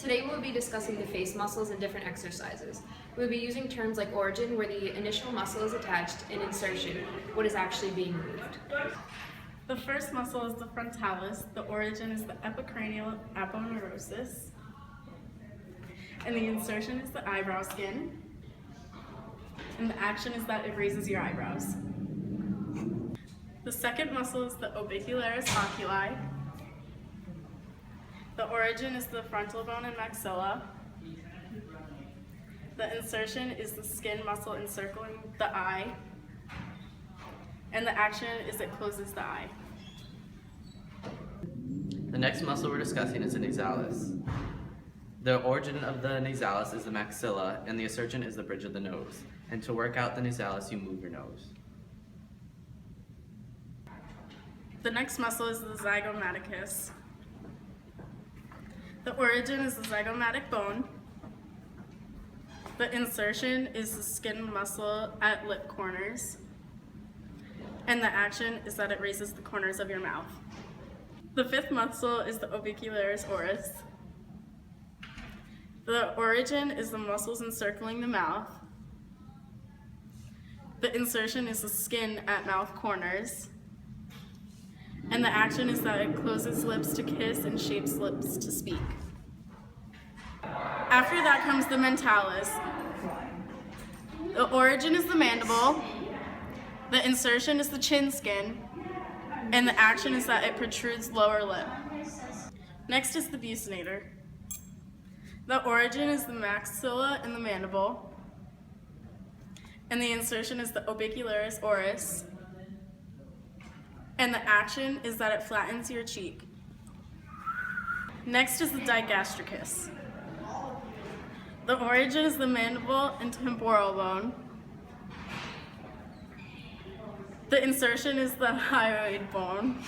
Today we'll be discussing the face muscles and different exercises. We'll be using terms like origin, where the initial muscle is attached, and insertion, what is actually being moved. The first muscle is the frontalis, the origin is the epicranial aponeurosis, and the insertion is the eyebrow skin, and the action is that it raises your eyebrows. The second muscle is the orbicularis oculi. The origin is the frontal bone and maxilla. The insertion is the skin muscle encircling the eye, and the action is it closes the eye. The next muscle we're discussing is the nasalis. The origin of the nasalis is the maxilla, and the insertion is the bridge of the nose. And to work out the nasalis, you move your nose. The next muscle is the zygomaticus. The origin is the zygomatic bone. The insertion is the skin muscle at lip corners. And the action is that it raises the corners of your mouth. The fifth muscle is the orbicularis oris. The origin is the muscles encircling the mouth. The insertion is the skin at mouth corners. And the action is that it closes lips to kiss and shapes lips to speak. After that comes the mentalis. The origin is the mandible. The insertion is the chin skin. And the action is that it protrudes lower lip. Next is the buccinator. The origin is the maxilla and the mandible. And the insertion is the orbicularis oris. And the action is that it flattens your cheek. Next is the digastricus. The origin is the mandible and temporal bone. The insertion is the hyoid bone.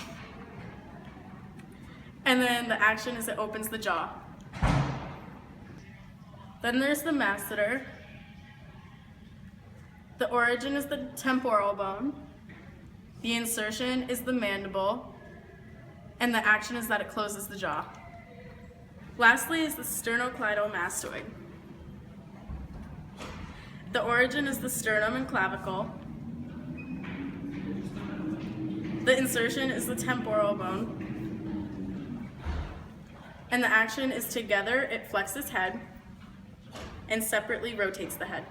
And then the action is it opens the jaw. Then there's the masseter. The origin is the temporal bone. The insertion is the mandible, and the action is that it closes the jaw. Lastly is the sternocleidomastoid. The origin is the sternum and clavicle. The insertion is the temporal bone, and the action is together it flexes head and separately rotates the head.